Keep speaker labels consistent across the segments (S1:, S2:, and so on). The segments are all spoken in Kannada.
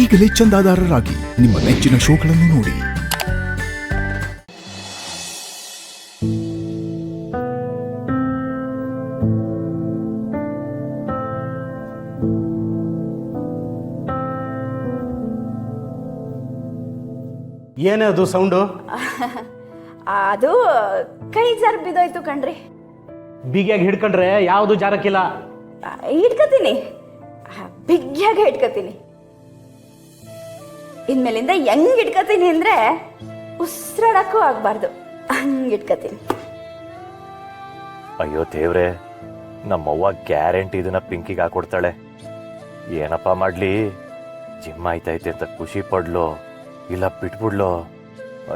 S1: ಈಗಲೇ ಚಂದಾದಾರರಾಗಿ ನಿಮ್ಮ ನೆಚ್ಚಿನ ಶೋಗಳನ್ನು ನೋಡಿ.
S2: ಏನೇ ಅದು ಸೌಂಡು?
S3: ಅದು ಕೈ ಜಾರ ಬಿದ್ದೋಯ್ತು ಕಣ್ರಿ.
S2: ಬಿಗಿಯಾಗಿ ಹಿಡ್ಕೊಂಡ್ರೆ ಯಾವುದು ಜಾರಕ್ಕಿಲ್ಲ.
S3: ಹಿಡ್ಕತೀನಿ, ಬಿಗ್ಯಾಗೆ ಹಿಡ್ಕತೀನಿ. ಇನ್ಮೇಲಿಂದ ಹೆಂಗ್ ಹಿಡ್ಕತೀನಿ ಅಂದ್ರೆ ಉಸಿರಾಡಕ್ಕೂ ಆಗ್ಬಾರ್ದು, ಹಂಗ್ ಹಿಡ್ಕತೀನಿ.
S4: ಅಯ್ಯೋ ದೇವ್ರೆ, ನಮ್ಮವ್ವ ಗ್ಯಾರಂಟಿ ಇದನ್ನ ಪಿಂಕಿಗೆ ಹಾಕೊಡ್ತಾಳೆ. ಏನಪ್ಪ ಮಾಡ್ಲಿ, ಜಿಮ್ ಆಯ್ತೈತೆ ಅಂತ ಖುಷಿ ಪಡ್ಲು ಇಲ್ಲ ಬಿಟ್ಬಿಡ್ಲು?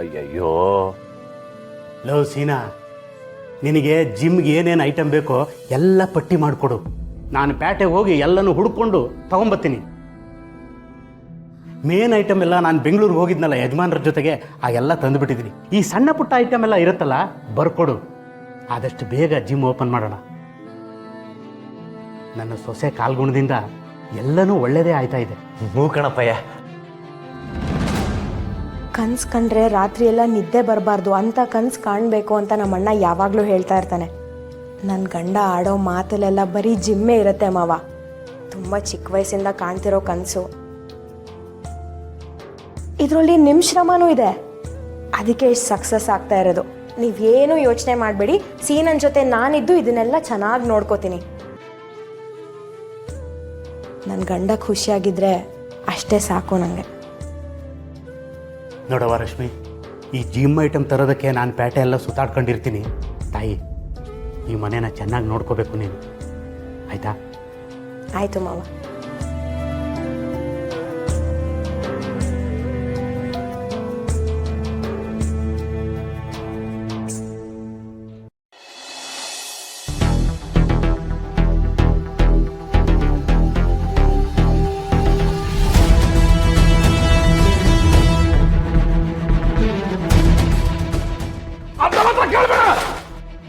S4: ಅಯ್ಯಯ್ಯೋ.
S2: ಲವ್ ಸೀನಾ, ನಿನಗೆ ಜಿಮ್ಗೆ ಏನೇನು ಐಟಮ್ ಬೇಕೋ ಎಲ್ಲ ಪಟ್ಟಿ ಮಾಡಿಕೊಡು. ನಾನು ಪೇಟೆಗೆ ಹೋಗಿ ಎಲ್ಲನೂ ಹುಡ್ಕೊಂಡು ತಗೊಂಬರ್ತೀನಿ. ಮೇನ್ ಐಟಮ್ ಎಲ್ಲ ನಾನು ಬೆಂಗಳೂರಿಗೆ ಹೋಗಿದ್ನಲ್ಲ ಯಜಮಾನ್ರ ಜೊತೆಗೆ, ಆ ಎಲ್ಲ ತಂದುಬಿಟ್ಟಿದ್ದೀನಿ. ಈ ಸಣ್ಣ ಪುಟ್ಟ ಐಟಮ್ ಎಲ್ಲ ಇರುತ್ತಲ್ಲ, ಬರ್ಕೊಡು. ಆದಷ್ಟು ಬೇಗ ಜಿಮ್ ಓಪನ್ ಮಾಡೋಣ. ನನ್ನ ಸೊಸೆ ಕಾಲ್ಗುಣದಿಂದ ಎಲ್ಲನೂ ಒಳ್ಳೆಯದೇ ಆಯ್ತಾ ಇದೆ.
S4: ಹ್ಞೂ ಕಣಪ್ಪಯ್ಯ.
S5: ಕನ್ಸು ಕಂಡ್ರೆ ರಾತ್ರಿ ಎಲ್ಲ ನಿದ್ದೆ ಬರಬಾರ್ದು ಅಂತ ಕನ್ಸು ಕಾಣಬೇಕು ಅಂತ ನಮ್ಮಣ್ಣ ಯಾವಾಗಲೂ ಹೇಳ್ತಾ ಇರ್ತಾನೆ. ನನ್ನ ಗಂಡ ಆಡೋ ಮಾತಲ್ಲೆಲ್ಲ ಬರೀ ಜಿಮ್ಮೇ ಇರುತ್ತೆ ಮಾವ. ತುಂಬ ಚಿಕ್ಕ ವಯಸ್ಸಿಂದ ಕಾಣ್ತಿರೋ ಕನಸು. ಇದರಲ್ಲಿ ನಿಮ್ಮ ಶ್ರಮನೂ ಇದೆ, ಅದಕ್ಕೆ ಇಷ್ಟು ಸಕ್ಸಸ್ ಆಗ್ತಾ ಇರೋದು. ನೀವೇನು ಯೋಚನೆ ಮಾಡಬೇಡಿ, ಸೀನನ್ ಜೊತೆ ನಾನಿದ್ದು ಇದನ್ನೆಲ್ಲ ಚೆನ್ನಾಗಿ ನೋಡ್ಕೋತೀನಿ. ನನ್ನ ಗಂಡ ಖುಷಿಯಾಗಿದ್ದರೆ ಅಷ್ಟೇ ಸಾಕು ನನಗೆ.
S2: ನೋಡವ ರಶ್ಮಿ, ಈ ಜಿಮ್ ಐಟಮ್ ತರೋದಕ್ಕೆ ನಾನು ಪೇಟೆ ಎಲ್ಲ ಸುತ್ತಾಡ್ಕೊಂಡಿರ್ತೀನಿ. ತಾಯಿ, ಈ ಮನೇನ ಚೆನ್ನಾಗಿ ನೋಡ್ಕೋಬೇಕು ನೀನು, ಆಯ್ತಾ?
S5: ಆಯಿತು ಮಾವ.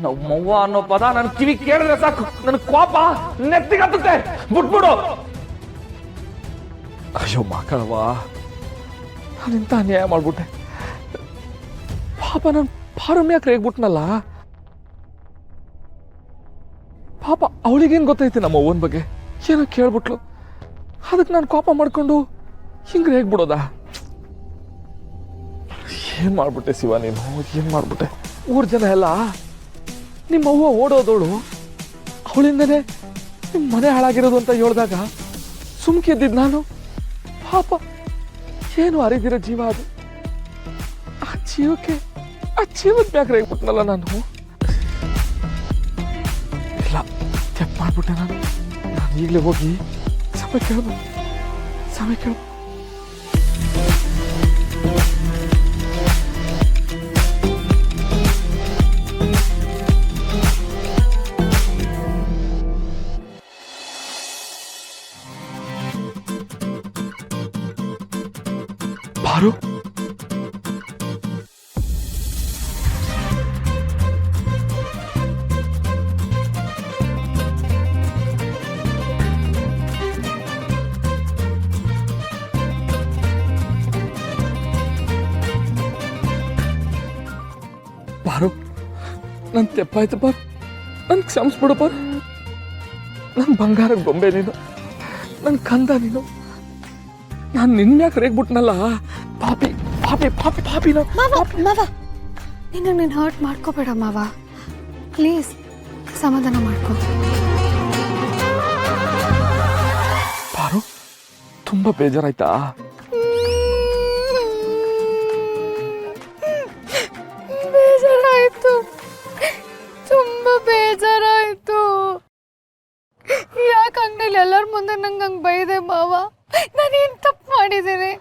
S6: ನಮ್ಮವ್ವ ಅನ್ನೋ ಪದ ನನ್ ಕಿವಿ ಕೇಳಿದ್ರೆ ಸಾಕು, ನನ್ ಕೋಪ ನೆತ್ತಿಗತ್ತೆ. ಬಿಟ್ಬಿಡು. ಅಯ್ಯೋ ಮಕ್ಕಳವ್ವ, ನಾನಿಂತ ಅನ್ಯಾಯ ಮಾಡ್ಬಿಟ್ಟೆ. ಪಾಪ ನನ್ ಪಾರಮ್ಯಾಕ್ ರೇಗ್ಬಿಟ್ನಲ್ಲ. ಪಾಪ ಅವಳಿಗೇನ್ ಗೊತ್ತೈತೆ ನಮ್ಮ ಅವ್ವನ ಬಗ್ಗೆ? ಏನೋ ಕೇಳ್ಬಿಟ್ಲು, ಅದಕ್ಕೆ ನಾನು ಕೋಪ ಮಾಡ್ಕೊಂಡು ಹಿಂಗ್ ರೇಗ್ಬಿಡೋದ? ಏನ್ ಮಾಡ್ಬಿಟ್ಟೆ ಶಿವ ನೀನು, ಏನ್ ಮಾಡ್ಬಿಟ್ಟೆ? ಊರ್ ಜನ ಎಲ್ಲ ನಿಮ್ಮವ್ವ ಓಡೋದೋಳು, ಅವಳಿಂದನೇ ನಿಮ್ಮ ಮನೆ ಹಾಳಾಗಿರೋದು ಅಂತ ಹೇಳಿದಾಗ ಸುಮ್ಕಿದ್ದಿದ್ದು ನಾನು. ಪಾಪ ಏನು ಅರಿದಿರೋ ಜೀವ ಅದು. ಆ ಜೀವದ ಮ್ಯಾಗ ರೇಗ್ಬಿಟ್ನಲ್ಲ ನಾನು. ಇಲ್ಲ, ತಪ್ಪು ಮಾಡ್ಬಿಟ್ಟೆ ನಾನು. ಈಗಲೇ ಹೋಗಿ ಸಮಯ ಕೇಳ್ಬೋದು. ಬಾರು, ಬಾರು, ನನ್ ತೆಪ್ಪಾಯ್ತು ಬಾರು, ನನ್ ಕ್ಷಮಿಸ್ಬಿಡು ಬಾರು. ನನ್ ಬಂಗಾರದ ಗೊಂಬೆ ನೀನು, ನನ್ ಕಂದ ನೀನು. ನಾನು ನಿನ್ಯಾಕೆ ರೇಗ್ಬಿಟ್ನಲ್ಲ. ಪಾಪಿ ಪಾಪಿ ಪಾಪಿ ಪಾಪಿನ.
S7: ಮಾವ, ನಿನ್ನ ನೀನು ಹರ್ಟ್ ಮಾಡ್ಕೋಬೇಡ ಮಾವ, ಪ್ಲೀಸ್ ಸಮಾಧಾನ ಮಾಡ್ಕೊ.
S6: ಬಾರು, ತುಂಬಾ ಬೇಜಾರಾಯ್ತಾ?
S7: ಬೇಜಾರಾಯ್ತು, ತುಂಬಾ ಬೇಜಾರಾಯ್ತು. ಯಾಕೆ ಅಂಗಡಿಲಿ ಎಲ್ಲರ ಮುಂದೆ ನಂಗೆ ಹಂಗೆ ಬೈದೆ ಮಾವ? ನಾನೇನು ತಪ್ಪು ಮಾಡಿದ್ದೀನಿ?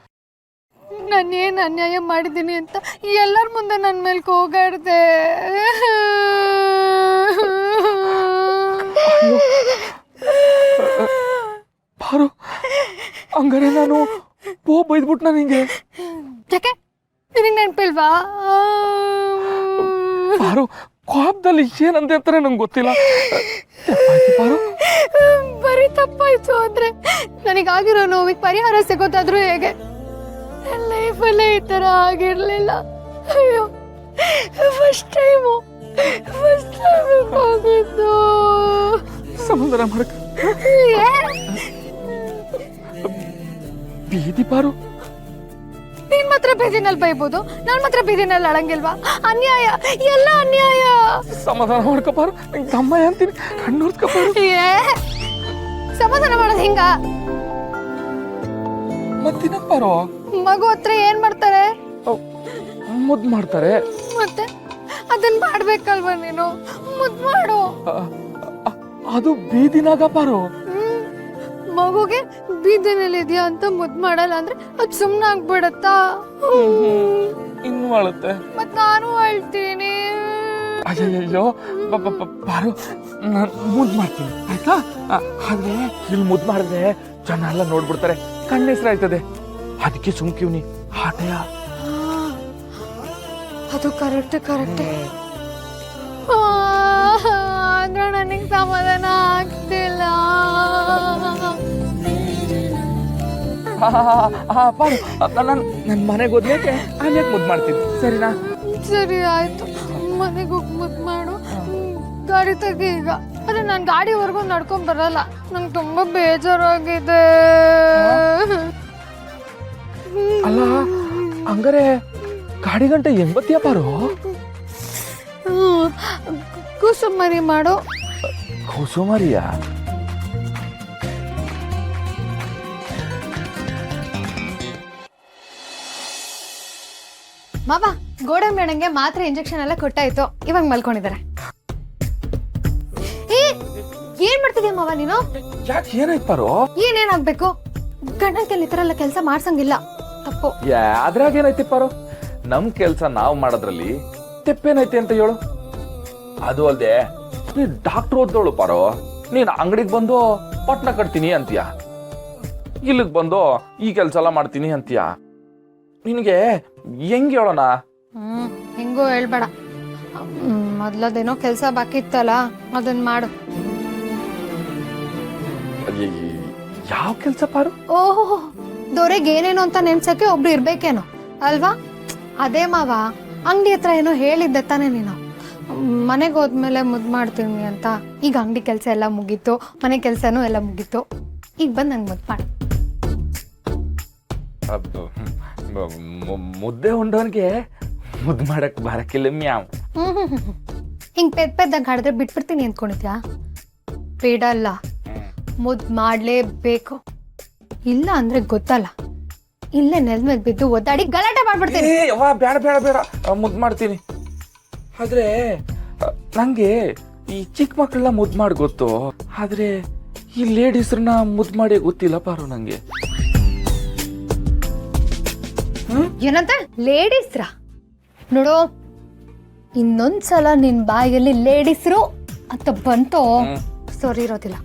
S7: ನಾನೇನು ಅನ್ಯಾಯ ಮಾಡಿದ್ದೀನಿ ಅಂತ ಎಲ್ಲರ ಮುಂದೆ ನನ್ನ ಮೇಲೆ ಕೂಗಾಡ್ದೆ.
S6: ಬಾರು, ಹಂಗಾರೆ ನಾನು ಬೈದ್ಬಿಟ್ನ ನಿಂಗೆ?
S7: ಯಾಕೆ ನಿನಗೆ ನೆನಪಿಲ್ವಾ?
S6: ಬಾರು, ಕೋಪದಲ್ಲಿ ಏನಂತ ಅಂತಾರೆ ನಂಗೆ ಗೊತ್ತಿಲ್ಲ. ಬಾರು,
S7: ಬರೀ ತಪ್ಪಾಯ್ತು ಅಂದ್ರೆ ನನಗಾಗಿರೋ ನೋವಿಗೆ ಪರಿಹಾರ ಸಿಗೋದಾದ್ರೂ ಹೇಗೆ? ನನ್ನ ಲೈಫಲ್ಲೇ ಈ ಥರ ಆಗಿರ್ಲಿಲ್ಲ. ಅಯ್ಯೋ, ಫಸ್ಟ್ ಟೈಮ್ ಆಗಿದ್ದು.
S6: ಸಮಾಧಾನ ಮಾಡಕ ಬೀದಿ ಪಾರು.
S7: ನೀನ್ ಮಾತ್ರ ಬೀದಿನಲ್ಲಿ ಬೈಬೋದು, ನಾನ್ ಮಾತ್ರ ಬೀದಿನಲ್ಲಿ ಅಳಂಗಿಲ್ವಾ? ಅನ್ಯಾಯ, ಎಲ್ಲ ಅನ್ಯಾಯ.
S6: ಸಮಾಧಾನ ಮಾಡ್ಕಪಾರು, ನಂಗೆ ತಮ್ಮ ಅಂತೀನಿ, ಕಣ್ಣೂರ್ಸ್ಕಪಾರು.
S7: ಸಮಾಧಾನ ಮಾಡೋದು ಹಿಂಗ?
S6: ಮತ್ತಿನಪ್ಪಾರು
S7: ಮಗು ಹತ್ರ ಏನ್ ಮಾಡ್ತಾರೆ?
S6: ಮುದ್ದು ಮಾಡ್ತಾರೆ.
S7: ಮತ್ತೆ ಅದನ್ನ ಮಾಡ್ಬೇಕಲ್ವಾ ನೀನು? ಮುದ್ದು ಮಾಡು.
S6: ಅದು ಬೀದಿನಾಗ ಪಾರು.
S7: ಮಗುಗೆ ಬೀದಿನಲ್ಲಿ ಇದೆಯಾ ಅಂತ ಮುದ್ದು ಮಾಡಲ್ಲ ಅಂದ್ರೆ ಅದು ಸುಮ್ಮನೆ ಆಗ್ಬಿಡತ್ತಾ?
S6: ಇನ್ನು ಅಳುತ್ತೆ.
S7: ಮತ್ ನಾನು ಅಳ್ತೀನಿ.
S6: ಅಯ್ಯಯ್ಯೋ ಪಾರು, ನಾನು ಮುದ್ದು ಮಾಡ್ತೀನಿ ಆಯ್ತಾ? ಆದ್ರೆ ಇಲ್ಲಿ ಮುದ್ದು ಮಾಡಿದ್ರೆ ಜನ ಎಲ್ಲ ನೋಡ್ಬಿಡ್ತಾರೆ, ಕಣ್ಣೆಸ್ರಾಯ್ತದೆ. ಅದಕ್ಕೆ ಸುಮ್ಕಿವ್ನಿ ಆಟಯ.
S7: ಅದು ಕರೆಕ್ಟ್ ಆದ್ರೆ ನನಗೆ ಸಮಾಧಾನ ಆಗ್ತಿಲ್ಲ.
S6: ಪಾರು, ನನ್ನ ಮನೆಗೆ ಹೋದ್ಮೇಲೆ ಆಮ್ಯಾಕೆ ಮುದ್ದು ಮಾಡ್ತೀನಿ, ಸರಿನಾ?
S7: ಸರಿ ಆಯ್ತು, ಮನೆಗೆ ಹೋಗಿ ಮುದ್ದು ಮಾಡು. ಗಾಡಿ ತೆಗಿ ಈಗ. ಅರೆ ನಾನು ಗಾಡಿವರೆಗೂ ನಡ್ಕೊಂಡ್ ಬರಲ್ಲ, ನಂಗೆ ತುಂಬಾ ಬೇಜಾರಾಗಿದೆ.
S6: ಅಲ್ಲ ಹಂಗಾರೆ ಗಾಡಿ ಗಂಟೆ ಎಂಬತ್ತಿಯ ಪಾರು?
S7: ಕೂಸುಮರಿ ಮಾಡು.
S6: ಕೂಸುಮರಿಯ?
S7: ಮಾವ, ಗೋಡೆ ಮೇಡಂಗೆ ಮಾತ್ರೆ ಇಂಜೆಕ್ಷನ್ ಎಲ್ಲ ಕೊಟ್ಟಾಯ್ತು, ಇವಾಗ ಮಲ್ಕೊಂಡಿದ್ದಾರೆ. ಏನ್ ಮಾಡ್ತಿದ್ಯಾ ಮಾವ ನೀನು?
S6: ಯಾಕೆ ಏನಾಯ್ತು ಪಾರು?
S7: ಏನೇನಾಗ್ಬೇಕು? ಗಂಡನ ಕೈಲಿ ಈ ತರ ಎಲ್ಲ ಕೆಲಸ ಮಾಡ್ಸಂಗಿಲ್ಲ, ತಪ್ಪು.
S6: ಅದ್ರಾಗ ಏನೈತಿ ಪಾರು? ನಮ್ ಕೆಲ್ಸ ನಾವ್ ಮಾಡೋದ್ರಲ್ಲಿ ತೆಪ್ಪೇನೈತಿ ಅಂತ ಹೇಳು. ಅದು ಅಲ್ದೆ ನೀ ಡಾಕ್ಟರ್ ಓದ್ದೋಳು ಪಾರು, ನೀನ್ ಅಂಗಡಿಗೆ ಬಂದು ಪಟ್ನ ಕಟ್ತೀನಿ ಅಂತೀಯ, ಇಲ್ಲಿಗೆ ಬಂದು ಈ ಕೆಲ್ಸ ಎಲ್ಲ ಮಾಡ್ತೀನಿ ಅಂತೀಯ. ನಿನಗೆ ಹೆಂಗ್ ಹೇಳೋಣ?
S7: ಹೆಂಗೋ ಹೇಳ್ಬೇಡ. ಮೊದ್ಲದೇನೋ ಕೆಲ್ಸ ಬಾಕಿ ಇತ್ತಲ್ಲ, ಅದನ್ನ ಮಾಡು.
S6: ಯಾವ ಕೆಲ್ಸ ಪಾರು?
S7: ಓಹೋ, ದೊರೆಗೆ ಏನೇನು ಅಂತ ನೆನ್ಸಕ್ಕೆ ಒಬ್ರು ಇರ್ಬೇಕೇನೋ ಅಲ್ವಾ? ಅದೇ ಮಾವ, ಅಂಗಡಿ ಹತ್ರ ಏನೋ ಹೇಳಿದ್ದೆ ತಾನೇ ನೀನು, ಮನೆಗೆ ಹೋದ್ಮೇಲೆ ಮುದ್ದು ಮಾಡ್ತೀನಿ ಅಂತ. ಈಗ ಅಂಗಡಿ ಕೆಲಸ ಎಲ್ಲ ಮುಗೀತು, ಮನೆ ಕೆಲಸನೂ ಎಲ್ಲ ಮುಗೀತು, ಈಗ ಬಂದು ನಂಗೆ ಮುದ್ದು ಮಾಡು.
S6: ಮುದ್ದೆ ಉಂಡವನ್ಗೆ ಮುದ್ದು ಮಾಡಕ್ ಬರಕಿಲ್ಲ ಮ್ಯಾವ್.
S7: ಹಿಂಗ್ ಪೆದ್ದಾಗ ಹಾಡಿದ್ರೆ ಬಿಟ್ಬಿಡ್ತೀನಿ ಅಂದ್ಕೊಂಡಿದ್ಯಾ? ಬೇಡಲ್ಲ, ಮುದ್ದು ಮಾಡ್ಲೇಬೇಕು. ಇಲ್ಲ ಅಂದ್ರೆ ಗೊತ್ತಲ್ಲ, ಇಲ್ಲೇ ನೆಲದ ಮೇಲೆ ಬಿದ್ದು ಒದ್ದಾಡಿ ಗಲಾಟೆ ಮಾಡ್ಬಿಡ್ತೀನಿ.
S6: ಬೇಡ ಬೇಡ ಬೇಡ, ಮುದ್ದು ಮಾಡ್ತೀನಿ. ಆದ್ರೆ ನಂಗೆ ಈ ಚಿಕ್ಕ ಮಕ್ಕಳೆಲ್ಲ ಮುದ್ದು ಮಾಡಿ ಗೊತ್ತು, ಆದ್ರೆ ಈ ಲೇಡೀಸ್ರನ್ನ ಮುದ್ದು ಮಾಡಿ ಗೊತ್ತಿಲ್ಲ ಪಾರು ನಂಗೆ.
S7: ಏನಂತ? ಲೇಡೀಸ್ರಾ? ನೋಡು, ಇನ್ನೊಂದ್ಸಲ ನಿನ್ ಬಾಯಲ್ಲಿ ಲೇಡೀಸ್ರು ಅಂತ ಬಂತು, ಸರಿ ಇರೋದಿಲ್ಲ.